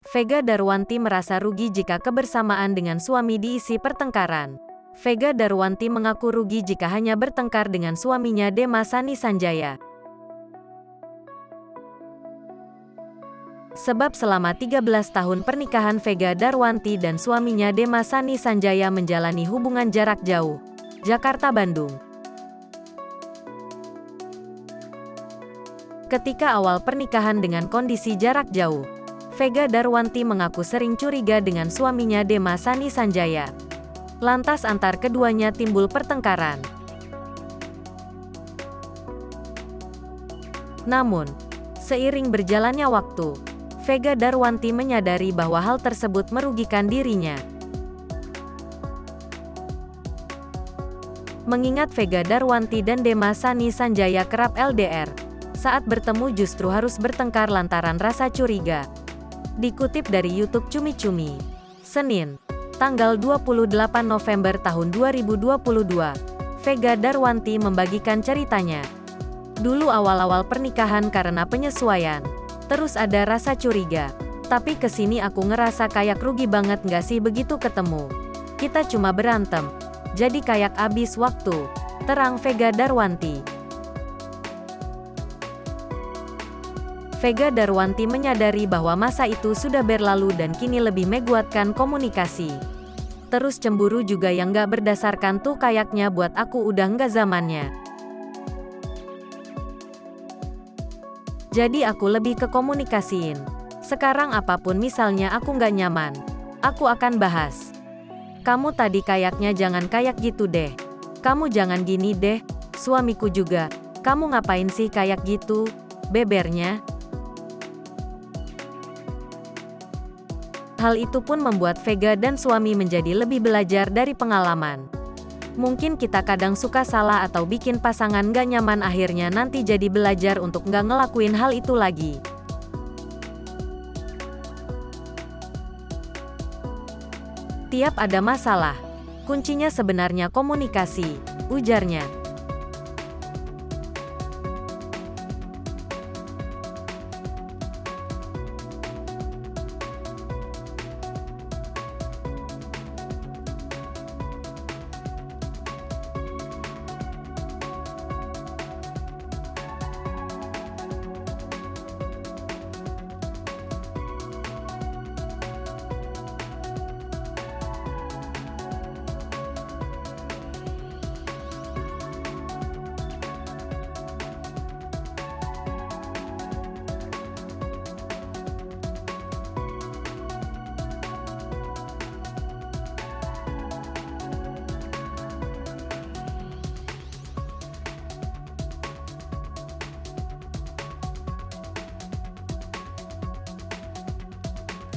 Vega Darwanti merasa rugi jika kebersamaan dengan suami diisi pertengkaran. Vega Darwanti mengaku rugi jika hanya bertengkar dengan suaminya Dema Sani Sanjaya. Sebab selama 13 tahun pernikahan Vega Darwanti dan suaminya Dema Sani Sanjaya menjalani hubungan jarak jauh, Jakarta-Bandung. Ketika awal pernikahan dengan kondisi jarak jauh, Vega Darwanti mengaku sering curiga dengan suaminya Dema Sani Sanjaya. Lantas antar keduanya timbul pertengkaran. Namun, seiring berjalannya waktu, Vega Darwanti menyadari bahwa hal tersebut merugikan dirinya. Mengingat Vega Darwanti dan Dema Sani Sanjaya kerap LDR, saat bertemu justru harus bertengkar lantaran rasa curiga. Dikutip dari YouTube Cumi Cumi, Senin, tanggal 28 November tahun 2022, Vega Darwanti membagikan ceritanya. Dulu awal-awal pernikahan karena penyesuaian, terus ada rasa curiga. Tapi kesini aku ngerasa kayak rugi banget nggak sih begitu ketemu. Kita cuma berantem, jadi kayak abis waktu, terang Vega Darwanti. Vega Darwanti menyadari bahwa masa itu sudah berlalu dan kini lebih menguatkan komunikasi. Terus cemburu juga yang gak berdasarkan tuh kayaknya buat aku udah nggak zamannya. Jadi aku lebih ke komunikasiin. Sekarang apapun misalnya aku nggak nyaman, aku akan bahas. Kamu tadi kayaknya jangan kayak gitu deh. Kamu jangan gini deh, suamiku juga. Kamu ngapain sih kayak gitu? Bebernya. Hal itu pun membuat Vega dan suami menjadi lebih belajar dari pengalaman. Mungkin kita kadang suka salah atau bikin pasangan gak nyaman, akhirnya nanti jadi belajar untuk gak ngelakuin hal itu lagi. Tiap ada masalah, kuncinya sebenarnya komunikasi, ujarnya.